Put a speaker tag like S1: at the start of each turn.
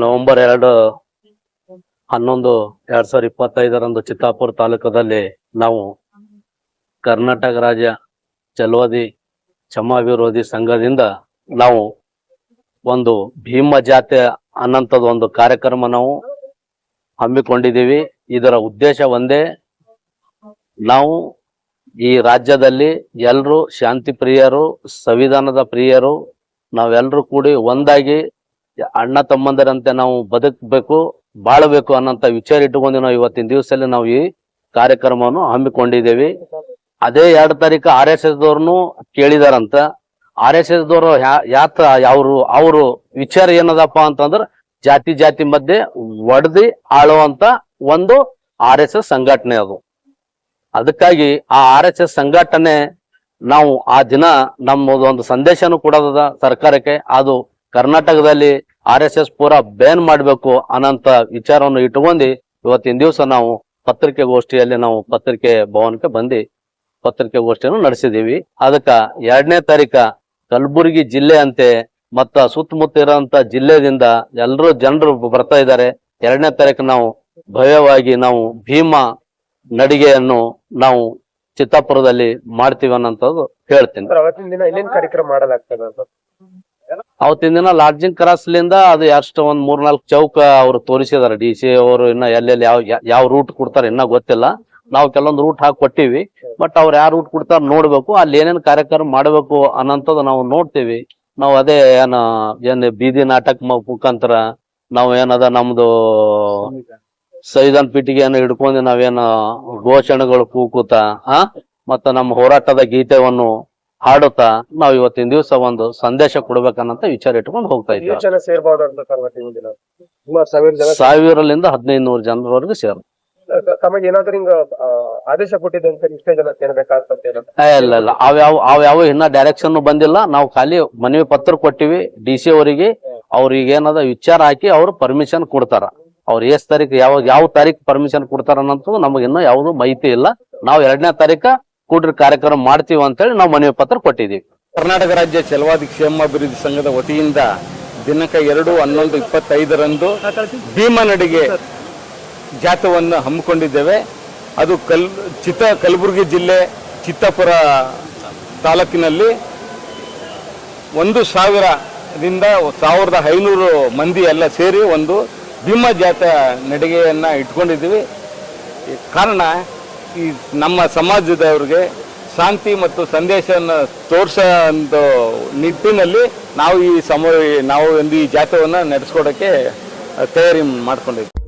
S1: November 2/11/2025 Chittapur ತಾಲೂಕದಲ್ಲಿ ನಾವು ಕರ್ನಾಟಕ ರಾಜ್ಯ ಚಲವಾದಿ ಕ್ಷಮಾ ವಿರೋಧಿ ಸಂಘದಿಂದ ನಾವು ಒಂದು ಭೀಮ ಜಾತ್ರೆ ಅನ್ನಂಥದ್ದು ಒಂದು ಕಾರ್ಯಕ್ರಮ ನಾವು ಹಮ್ಮಿಕೊಂಡಿದ್ದೀವಿ. ಇದರ ಉದ್ದೇಶ ಒಂದೇ, ನಾವು ಈ ರಾಜ್ಯದಲ್ಲಿ ಎಲ್ಲರೂ ಶಾಂತಿ ಪ್ರಿಯರು, ಸಂವಿಧಾನದ ಪ್ರಿಯರು, ನಾವೆಲ್ಲರೂ ಕೂಡಿ ಒಂದಾಗಿ ಅಣ್ಣ ತಮ್ಮಂದರಂತೆ ನಾವು ಬದುಕಬೇಕು, ಬಾಳಬೇಕು ಅನ್ನೋಂಥ ವಿಚಾರ ಇಟ್ಟುಕೊಂಡು ನಾವು ಇವತ್ತಿನ ದಿವಸದಲ್ಲಿ ನಾವು ಈ ಕಾರ್ಯಕ್ರಮವನ್ನು ಹಮ್ಮಿಕೊಂಡಿದ್ದೇವೆ. ಅದೇ 2 ತಾರೀಕು RSS ದವ್ರನ್ನು ಕೇಳಿದಾರಂತ. RSS ದವರು ಅವರು ವಿಚಾರ ಏನದಪ್ಪ ಅಂತಂದ್ರೆ ಜಾತಿ ಮಧ್ಯೆ ಒಡೆದಿ ಆಳುವಂತ ಒಂದು RSS ಸಂಘಟನೆ ಅದು. ಅದಕ್ಕಾಗಿ ಆ RSS ಸಂಘಟನೆ ನಾವು ಆ ದಿನ ನಮ್ಮದು ಒಂದು ಸಂದೇಶನೂ ಕೊಡೋದ ಸರ್ಕಾರಕ್ಕೆ, ಅದು ಕರ್ನಾಟಕದಲ್ಲಿ RSS ಪೂರಾ ಬ್ಯಾನ್ ಮಾಡಬೇಕು ಅನ್ನೋಂಥ ವಿಚಾರವನ್ನು ಇಟ್ಟುಕೊಂಡು ಇವತ್ತಿನ ದಿವಸ ನಾವು ಪತ್ರಿಕೆಗೋಷ್ಠಿಯಲ್ಲಿ ನಾವು ಪತ್ರಿಕೆ ಭವನಕ್ಕೆ ಬಂದು ಪತ್ರಿಕೆಗೋಷ್ಠಿಯನ್ನು ನಡೆಸಿದೀವಿ. ಅದಕ್ಕೆ 2ನೇ ತಾರೀಕು ಕಲಬುರಗಿ ಜಿಲ್ಲೆ ಅಂತೆ ಮತ್ತ ಸುತ್ತಮುತ್ತ ಇರೋಂಥ ಜಿಲ್ಲೆದಿಂದ ಎಲ್ಲರೂ ಜನರು ಬರ್ತಾ ಇದ್ದಾರೆ. 2ನೇ ತಾರೀಕು ನಾವು ಭವ್ಯವಾಗಿ ನಾವು ಭೀಮಾ ನಡಿಗೆಯನ್ನು ನಾವು ಚಿತ್ತಾಪುರದಲ್ಲಿ ಮಾಡ್ತೀವಿ ಅನ್ನೋಂಥದ್ದು ಹೇಳ್ತೀನಿ. ಅವತ್ತಿನ ದಿನ ಲಾಡ್ಜಿಂಗ್ ಕ್ರಾಸ್ಲಿಂದ ಅದು ಎಷ್ಟು ಒಂದ್ 3-4 ಚೌಕ ಅವರು ತೋರಿಸಿದಾರೆ. DC ಅವರು ಇನ್ನ ಎಲ್ಲೆಲ್ಲಿ ಯಾವ ರೂಟ್ ಕೊಡ್ತಾರೆ ಇನ್ನ ಗೊತ್ತಿಲ್ಲ. ನಾವು ಕೆಲವೊಂದು ರೂಟ್ ಹಾಕಿ ಕೊಟ್ಟಿವಿ, ಬಟ್ ಅವ್ರು ಯಾವ ರೂಟ್ ಕೊಡ್ತಾರ ನೋಡ್ಬೇಕು, ಅಲ್ಲಿ ಏನೇನ್ ಕಾರ್ಯಕ್ರಮ ಮಾಡ್ಬೇಕು ಅನ್ನೋಂಥದ್ದು ನಾವು ನೋಡ್ತೀವಿ. ನಾವು ಅದೇ ಏನ್ ಬೀದಿ ನಾಟಕ ಮುಖಾಂತರ ನಾವು ಏನದ ನಮ್ದು ಸಂವಿಧಾನ ಪೀಠಿಗೆಯನ್ನು ಹಿಡ್ಕೊಂಡು ನಾವೇನು ಘೋಷಣೆಗಳು ಕೂಕುತ್ತ ಮತ್ತ ನಮ್ಮ ಹೋರಾಟದ ಗೀತೆಯನ್ನು ಹಾಡುತ್ತಾ ನಾವು ಇವತ್ತಿನ ದಿವಸ ಒಂದು ಸಂದೇಶ ಕೊಡ್ಬೇಕನ್ನಂತ ವಿಚಾರ ಇಟ್ಕೊಂಡು ಹೋಗ್ತಾ ಇದ್ದೀವಿ. 1000ರಿಂದ 1500 ಜನರವರೆಗೂ ಸೇರ್.
S2: ಆದೇಶ ಕೊಟ್ಟಿದ್ದಂತೆ ಇಷ್ಟೇ ಜನ ಸೇರ್ಬೇಕಾಗ್ತದೆ?
S1: ಇಲ್ಲ, ಅವ್ಯಾವ ಇನ್ನ ಡೈರೆಕ್ಷನ್ ಬಂದಿಲ್ಲ. ನಾವು ಖಾಲಿ ಮನವಿ ಪತ್ರ ಕೊಟ್ಟಿವಿ DC ಅವರಿಗೆ. ಅವ್ರಿಗೆ ಏನದ ವಿಚಾರ ಹಾಕಿ ಅವ್ರು ಪರ್ಮಿಷನ್ ಕೊಡ್ತಾರ. ಅವ್ರು ಎಷ್ಟ್ ತಾರೀಕು ಯಾವ ತಾರೀಕು ಪರ್ಮಿಷನ್ ಕೊಡ್ತಾರ ಅನ್ನೋದು ನಮಗೆ ಇನ್ನೂ ಯಾವ್ದು ಮಾಹಿತಿ ಇಲ್ಲ. ನಾವು 2ನೇ ತಾರೀಕು ಕೂಡ್ರಿ ಕಾರ್ಯಕ್ರಮ ಮಾಡ್ತೀವಿ ಅಂತೇಳಿ ನಾವು ಮನವಿ ಪತ್ರ ಕೊಟ್ಟಿದ್ದೀವಿ.
S3: ಕರ್ನಾಟಕ ರಾಜ್ಯ ಚಲವಾದಿ ಕ್ಷೇಮಾಭಿವೃದ್ಧಿ ಸಂಘದ ವತಿಯಿಂದ ದಿನಾಂಕ 2/11/25 ಭೀಮಾ ನಡಿಗೆ ಜಾಥವನ್ನು ಹಮ್ಮಿಕೊಂಡಿದ್ದೇವೆ. ಅದು ಕಲಬುರಗಿ ಜಿಲ್ಲೆ ಚಿತ್ತಾಪುರ ತಾಲೂಕಿನಲ್ಲಿ 1000ರಿಂದ 1500 ಮಂದಿ ಎಲ್ಲ ಸೇರಿ ಒಂದು ಭೀಮಾ ಜಾತ್ರೆ ನಡಿಗೆಯನ್ನು ಇಟ್ಕೊಂಡಿದ್ದೀವಿ. ಕಾರಣ ಈ ನಮ್ಮ ಸಮಾಜದವ್ರಿಗೆ ಶಾಂತಿ ಮತ್ತು ಸಂದೇಶವನ್ನು ತೋರಿಸೋ ಒಂದು ನಿಟ್ಟಿನಲ್ಲಿ ನಾವು ಈ ಜಾಥವನ್ನು ನಡೆಸ್ಕೊಡೋಕ್ಕೆ ತಯಾರಿ ಮಾಡ್ಕೊಂಡಿದ್ದೀವಿ.